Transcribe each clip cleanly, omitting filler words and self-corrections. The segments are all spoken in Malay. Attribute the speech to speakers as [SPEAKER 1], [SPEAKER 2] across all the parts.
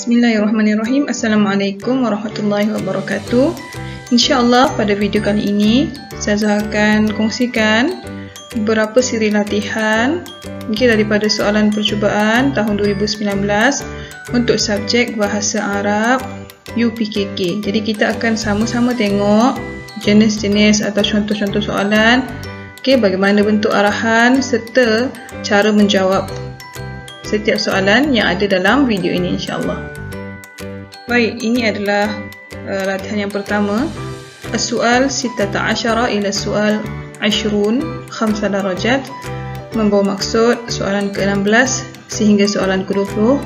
[SPEAKER 1] Bismillahirrahmanirrahim. Assalamualaikum warahmatullahi wabarakatuh. InsyaAllah pada video kali ini saya akan kongsikan beberapa siri latihan daripada soalan percubaan tahun 2019 untuk subjek Bahasa Arab UPKK. Jadi kita akan sama-sama tengok jenis-jenis atau contoh-contoh soalan, bagaimana bentuk arahan serta cara menjawab setiap soalan yang ada dalam video ini, insyaAllah. Baik, ini adalah latihan yang pertama. As-soal 16 ila soal 20 5 darajat, membawa maksud soalan ke-16 sehingga soalan ke-20.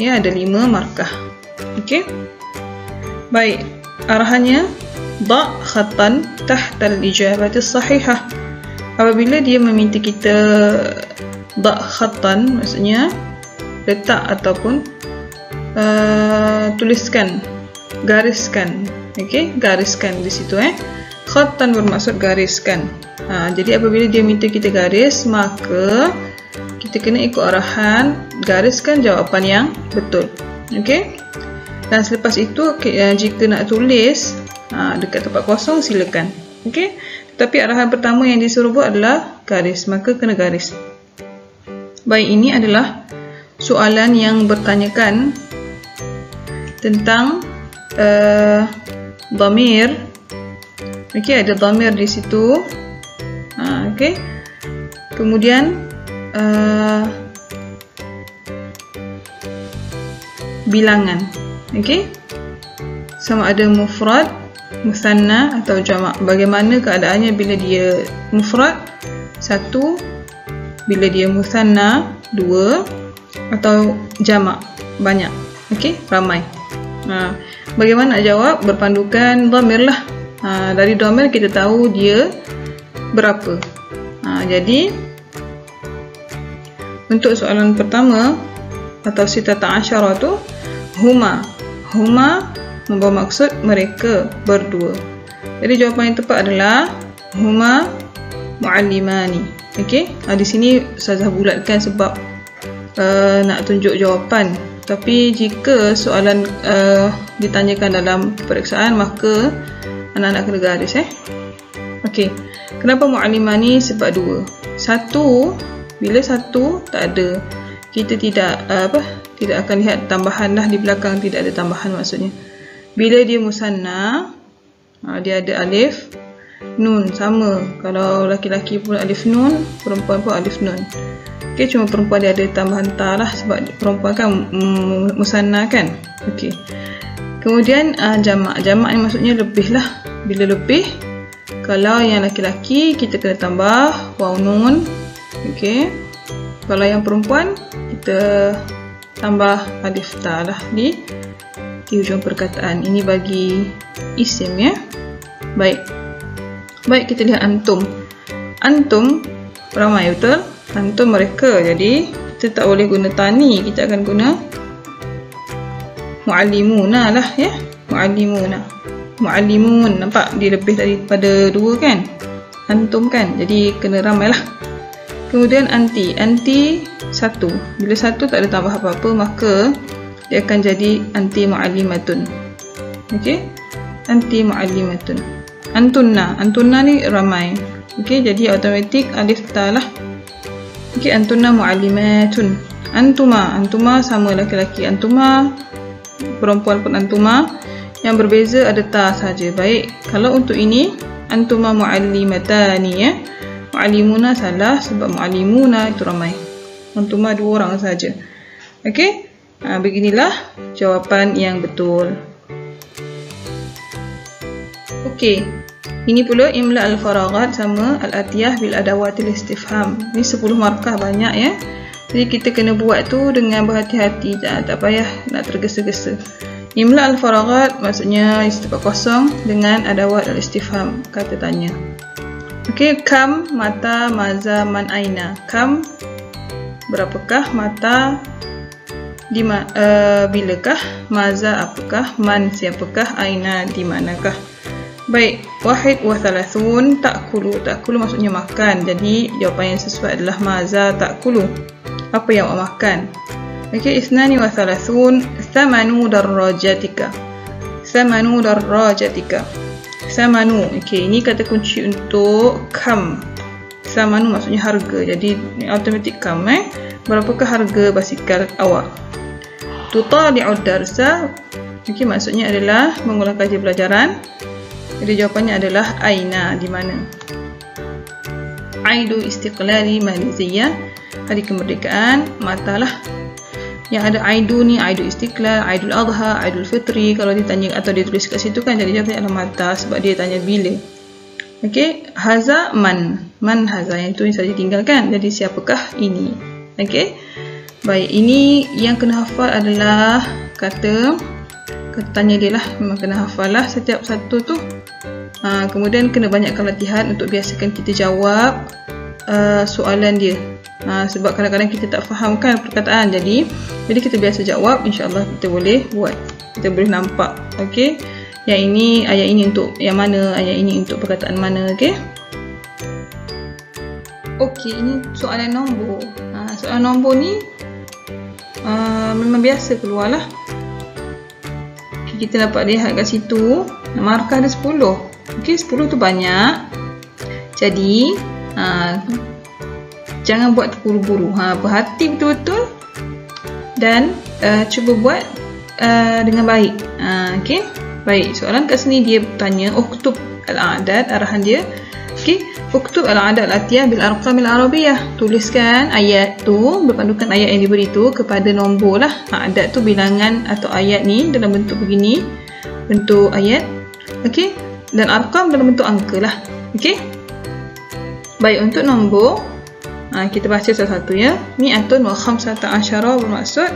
[SPEAKER 1] Ya, ada 5 markah. Okey. Baik, arahannya da' khattan tahta al-ijabati sahihah. Apabila dia meminta kita da' khattan, maksudnya letak ataupun tuliskan, gariskan. Okey, gariskan di situ khattan bermaksud gariskan. Jadi apabila dia minta kita garis, maka kita kena ikut arahan, gariskan jawapan yang betul. Okey. Dan selepas itu jika nak tulis dekat tempat kosong, silakan. Okey. Tetapi arahan pertama yang disuruh buat adalah garis, maka kena garis. Baik, ini adalah soalan yang bertanyakan tentang dhamir. Okey, ada dhamir di situ. Okey. Kemudian bilangan. Okey. Sama ada mufrad, musanna atau jamak. Bagaimana keadaannya bila dia mufrad 1, bila dia musanna 2, atau jamak banyak. Okey, ramai. Bagaimana nak jawab? Berpandukan dhamir lah. Dari dhamir kita tahu dia berapa. Jadi untuk soalan pertama atau 16 tu, huma membawa maksud mereka berdua. Jadi jawapan yang tepat adalah huma muallimani. Okey, di sini Ustazah bulatkan sebab nak tunjuk jawapan. Tapi jika soalan ditanyakan dalam peperiksaan, maka anak-anak kena garis. Okey, kenapa muallimani? Sebab 2. 1, bila 1 tak ada, kita tidak akan lihat tambahan lah di belakang, tidak ada tambahan maksudnya. Bila dia musanna, dia ada alif nun, sama. Kalau laki-laki pun alif nun, perempuan pun alif nun. Okey, cuma perempuan dia ada tambahan ta lah sebab perempuan kan musanna kan. Okey. Kemudian jamak. Jamak ni maksudnya lebih lah. Bila lebih, kalau yang laki-laki kita kena tambah waw nun. Okey. Kalau yang perempuan kita tambah alif ta lah di hujung perkataan. Ini bagi isim ya. Baik, kita lihat antum. Antum ramai, betul? Antum mereka. Jadi kita tak boleh guna tani, kita akan guna muallimuna lah ya. Muallimun, nampak dia lebih daripada 2 kan? Antum kan? Jadi kena ramai lah. Kemudian anti 1. Bila 1 tak ada tambah apa-apa, maka dia akan jadi anti muallimatun. Okey, anti muallimatun. Antunna ni ramai. Okey, jadi automatik alif ta lah. Okey, antunna muallimatun. Antuma sama laki-laki. Antuma perempuan pun antuma. Yang berbeza ada ta saja. Baik, kalau untuk ini antuma muallimatani ya. Muallimuna salah sebab muallimuna itu ramai. Antuma 2 orang saja. Okey, beginilah jawapan yang betul. Okey, ini pula imla al-faraghat sama al-atiyah bil adawatil istifham. Ini 10 markah, banyak ya. Jadi kita kena buat tu dengan berhati-hati, tak payah nak tergesa-gesa. Imla al-faraghat maksudnya isi tempat kosong dengan adawat al-istifham, kata tanya. Okey, kam, mata, maza, man, aina. Kam berapakah, mata bilakah, maza apakah, man siapakah, aina di manakah. Baik, wahid wa thalathun ta'kulu. Ta'kulu maksudnya makan. Jadi jawapan yang sesuai adalah maza ta'kulu. Apa yang awak makan? Okey, 32 thamanu darrajatika. Thamanu darrajatika. Thamanu. Okey, ini kata kunci untuk kam. Thamanu maksudnya harga. Jadi automatic kam. Berapakah harga basikal awak? Tutali'ud darsa. Okey, maksudnya adalah mengulang kaji pelajaran. Jadi jawapannya adalah aina, di mana? Aidu Istiqlali Malaysia, hari kemerdekaan matalah. Yang ada Aidu ni, Aidu Istiqlal, Aidul Adha, Aidul Fitri. Kalau ditanya atau ditulis kat situ kan, jadi jawapannya adalah mata, sebab dia tanya bila. Okey, haza man. Man haza, yang itu saja tinggalkan. Jadi siapakah ini? Okey. Baik, ini yang kena hafal adalah kata tanya dia lah. Memang kena hafal lah setiap satu tu. Kemudian kena banyakkan latihan untuk biasakan kita jawab soalan dia. Sebab kadang-kadang kita tak faham kan perkataan, jadi kita biasa jawab, insya-Allah kita boleh buat, kita boleh nampak. Okey, yang ini, ayat ini untuk yang mana, ayat ini untuk perkataan mana. Okey, ini soalan nombor. Soalan nombor ni memang biasa keluar lah. Kita dapat lihat kat situ, markah ada 10. Okey, 10 tu banyak, jadi jangan buat terburu-buru. Berhati betul-betul dan cuba buat dengan baik. Okey, baik. Soalan kat sini dia tanya uktub al-a'dad, arahan dia. Okey, uktub al-a'dad al-atiyah bil arqam al-arabiyyah. Tuliskan ayat tu, berpandukan ayat yang diberi tu kepada nombor lah. A'dad tu bilangan atau ayat ni dalam bentuk begini, bentuk ayat. Okey, dan arqam dalam bentuk angka lah. Okey, baik. Untuk nombor, kita baca satu-satu ya. Mi'atun wa khamsata asyara bermaksud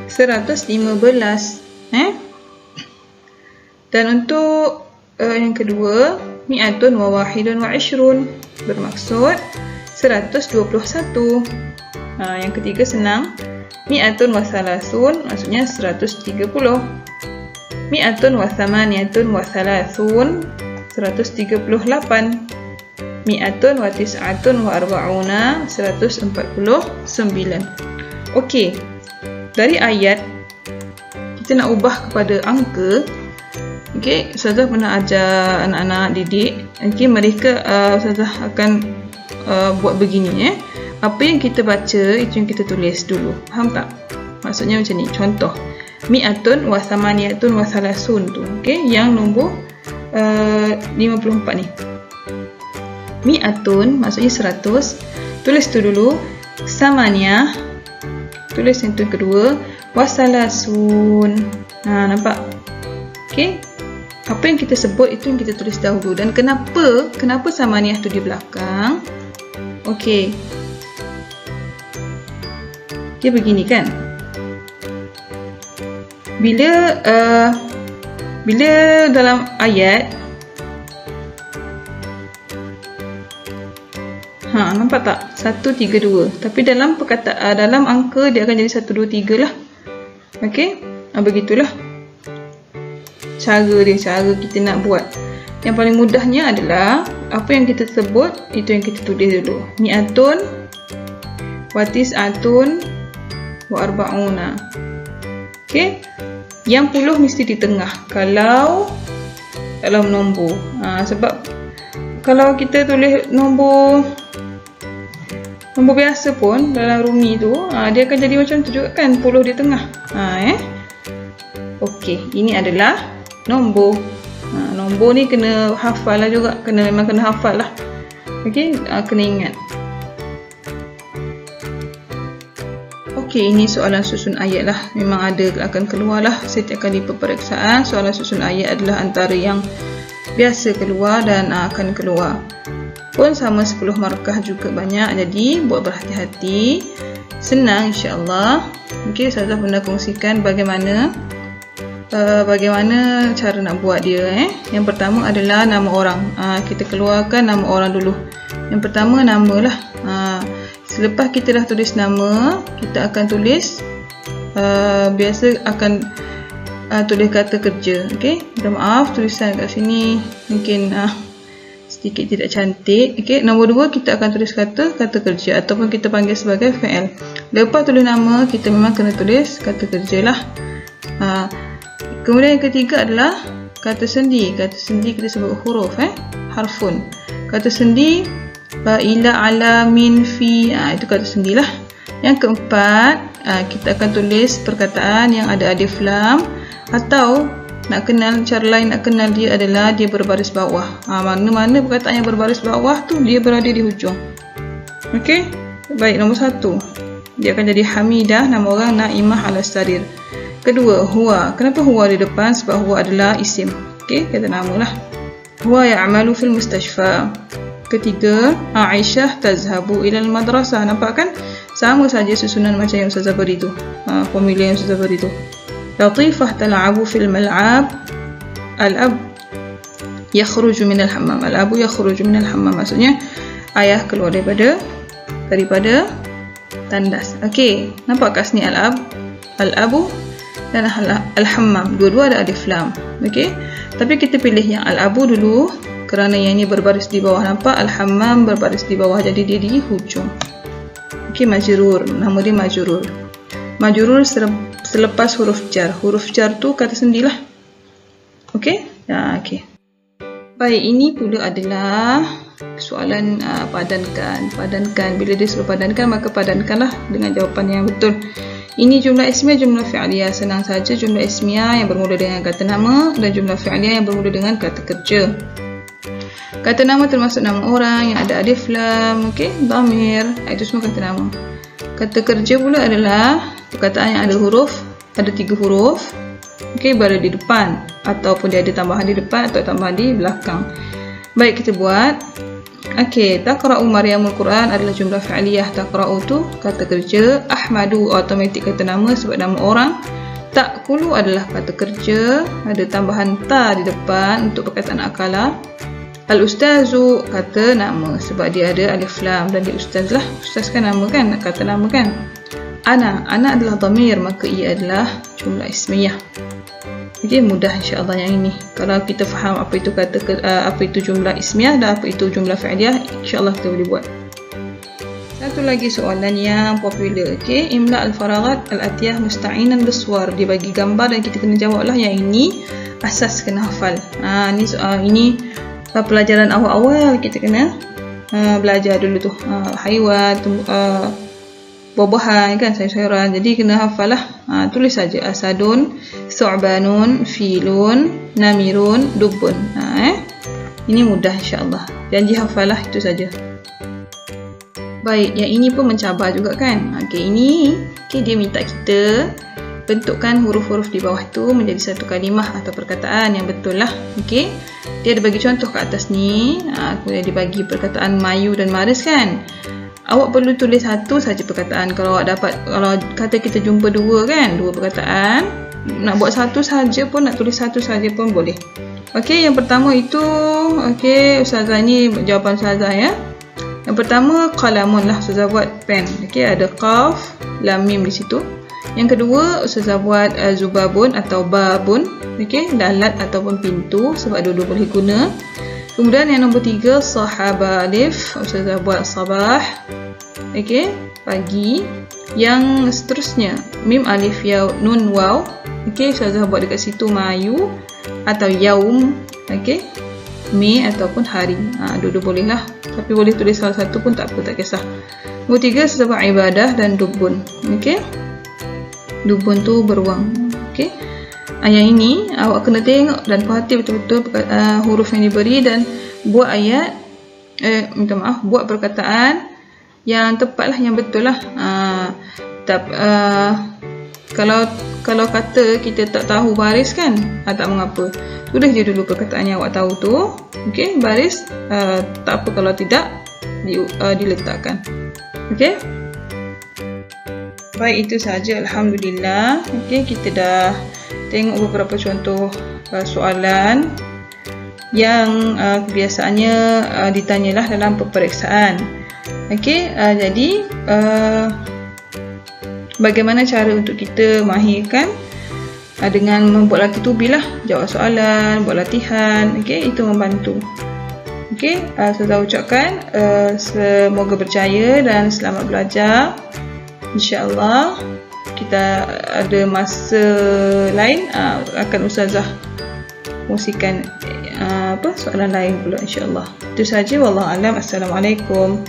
[SPEAKER 1] 115. Dan untuk yang kedua, mi'atun wa wahidun wa ishrun bermaksud 121. Yang ketiga senang. Mi'atun wa thalathun maksudnya 130. Mi'atun wa thamaniyatun wa thalathun 138. Mi'atun wa tis'atun wa arba'una 149. Okey, dari ayat kita nak ubah kepada angka. Okey, Ustazah pernah ajar anak-anak didik. Okey, mereka Ustazah akan buat begini. Apa yang kita baca, itu yang kita tulis dulu. Faham tak? Maksudnya macam ni. Contoh, mi'atun wa thamaniyatun wa thalathun tu. Okey, yang nombor 54 ni. Mi'atun maksudnya 100. Tulis tu dulu. Samaniyah, tulis yang tu yang kedua. Wasalasun. Nampak? Okey, apa yang kita sebut itu yang kita tulis dahulu. Dan kenapa samaniyah tu di belakang? Okey, dia begini kan. Bila dalam ayat, nampak tak? 132. Tapi dalam perkataan, dalam angka dia akan jadi 123 lah. Okey, begitulah cara kita nak buat. Yang paling mudahnya adalah apa yang kita sebut, itu yang kita tulis dulu. Mi'atun wa tis'atun wa arba'una. Okey, yang puluh mesti di tengah kalau dalam nombor. Sebab kalau kita tulis nombor biasa pun dalam rumi tu, dia akan jadi macam tu juga kan, puluh di tengah. Okey, ini adalah nombor. Nombor ni kena hafal lah juga, memang kena hafal lah. Okey, kena ingat. Okey, ini soalan susun ayat lah. Memang akan keluar lah setiap kali peperiksaan. Soalan susun ayat adalah antara yang biasa keluar dan akan keluar. Pun sama 10 markah juga banyak. Jadi buat berhati-hati. Senang insya-Allah. Okey, Ustazah pernah kongsikan bagaimana cara nak buat dia. Yang pertama adalah nama orang. Kita keluarkan nama orang dulu. Yang pertama nama lah. Selepas kita dah tulis nama, kita akan tulis biasa akan tulis kata kerja. Okey, minta maaf tulisan kat sini mungkin sedikit tidak cantik. Okey, nombor 2 kita akan tulis kata kerja ataupun kita panggil sebagai fi'il. Lepas tulis nama, kita memang kena tulis kata kerja lah. Kemudian yang ketiga adalah kata sendi. Kata sendi kita sebut huruf, harfun. Kata sendi ila, ala, min, fi, itu kata sendi lah. Yang keempat, kita akan tulis perkataan yang ada alif lam, atau nak kenal, cara lain nak kenal dia adalah dia berbaris bawah. Mana-mana perkataan yang berbaris bawah tu dia berada di hujung. Okey, baik, nombor 1 dia akan jadi Hamidah, nama orang Naimah ala sarir. Kedua, huwa. Kenapa huwa di depan? Sebab huwa adalah isim. Okey, kata nama lah. Huwa ya'malu fil mustashfa. Ketiga, Aisyah tazhabu ilal madrasah. Nampak kan? Sama saja susunan macam yang Ustazah beri tu. Formula yang Ustazah beri tu. Latifah tal'abu fil mal'ab. Al-ab yakhruju minal hammam. Al-abu yakhruju minal hammam. Maksudnya ayah keluar daripada tandas. Okey, nampak kat sini al-ab, al-abu dan al-hammam. Dua-dua ada alif lam. Okey, tapi kita pilih yang al-abu dulu kerana yang ini berbaris di bawah. Nampak al-hammam berbaris di bawah, jadi dia di hujung. Okey, majrur. Nama dia majrur. Majrur selepas huruf jar. Huruf jar tu kata sendilah. Okey? Okey. Baik, ini pula adalah soalan padankan. Padankan. Bila dia suruh padankan, maka padankanlah dengan jawapan yang betul. Ini jumlah ismiyah, jumlah fi'liyah. Senang saja, jumlah ismiyah yang bermula dengan kata nama dan jumlah fi'liyah yang bermula dengan kata kerja. Kata nama termasuk nama orang yang ada alif lam, okey, dhamir, itu semua kata nama. Kata kerja pula adalah perkataan yang ada huruf, ada 3 huruf, okey, berada di depan ataupun dia ada tambahan di depan atau tambahan di belakang. Baik, kita buat. Okey, taqra'u Maryamul Quran adalah jumlah fi'liyah. Taqra'u tu kata kerja. Ahmadu automatik kata nama sebab nama orang. Ta'kulu adalah kata kerja, ada tambahan ta di depan untuk perkataan akala. Al-ustazu kata nama sebab dia ada alif lam dan dia ustaz lah. Ustaz kan nama kan, kata nama kan. Ana adalah dhamir, maka ia adalah jumlah ismiyah. Jadi mudah insya-Allah yang ini. Kalau kita faham apa itu jumlah ismiyah dan apa itu jumlah fi'liyah, insya-Allah kita boleh buat. Satu lagi soalan yang popular, okey, imla al-faraghat al-atiyah musta'inan biswar. Dia bagi gambar dan kita kena jawablah. Yang ini asas kena hafal. Ini pelajaran awal-awal kita kena belajar dulu tu, haiwan, buah-buahan kan, sayur-sayuran. Jadi kena hafal lah. Tulis saja asadun, thu'banun, filun, namirun, dubun. Ini mudah insya-Allah. Janji hafal lah, itu saja. Baik, yang ini pun mencabar juga kan. Okey, dia minta kita bentukkan huruf-huruf di bawah tu menjadi satu kalimah atau perkataan yang betul lah. Okey, dia ada bagi contoh kat atas ni. Kemudian dibagi perkataan mayu dan maris kan. Awak perlu tulis satu saja perkataan. Kalau kata kita jumpa dua perkataan, nak buat satu saja pun, nak tulis satu saja pun boleh. Okey, yang pertama itu, okey, Ustazah ni jawapan Ustazah ya. Yang pertama qalamun lah, Ustazah buat pen. Okey, ada qaf, lam, mim di situ. Yang kedua, Ustazah buat zubabun atau babun. Okey, lalat ataupun pintu sebab dua-dua boleh guna. Kemudian yang nombor 3, sahaba alif. Ustazah buat sabah. Okey, pagi. Yang seterusnya, mim alif yaw nun waw. Okey, Ustazah buat dekat situ mayu atau yaum. Okey, me ataupun hari. Dua-dua boleh lah. Tapi boleh tulis salah satu pun tak apa, tak kisah. Nombor 3, Ustazah buat ibadah dan dubun. Okey, dubun tu beruang. Okey, yang ini awak kena tengok dan perhati betul-betul huruf yang diberi dan buat buat perkataan yang tepat lah, yang betul lah. Kalau kata kita tak tahu baris kan, tak mengapa, tulis je dulu perkataan yang awak tahu tu. Okey, baris tak apa kalau tidak diletakkan. Okey, baik, itu saja. Alhamdulillah. Okey, kita dah tengok beberapa contoh soalan yang biasanya ditanyalah dalam peperiksaan. Okey, jadi bagaimana cara untuk kita mahirkan dengan membuat latih tubi lah, jawab soalan, buat latihan. Okey, itu membantu. Okey, Ustazah ucapkan semoga berjaya dan selamat belajar. InsyaAllah kita ada masa lain akan Ustazah kongsikan soalan lain pula insyaAllah. Itu saja, wallahu alam. Assalamualaikum.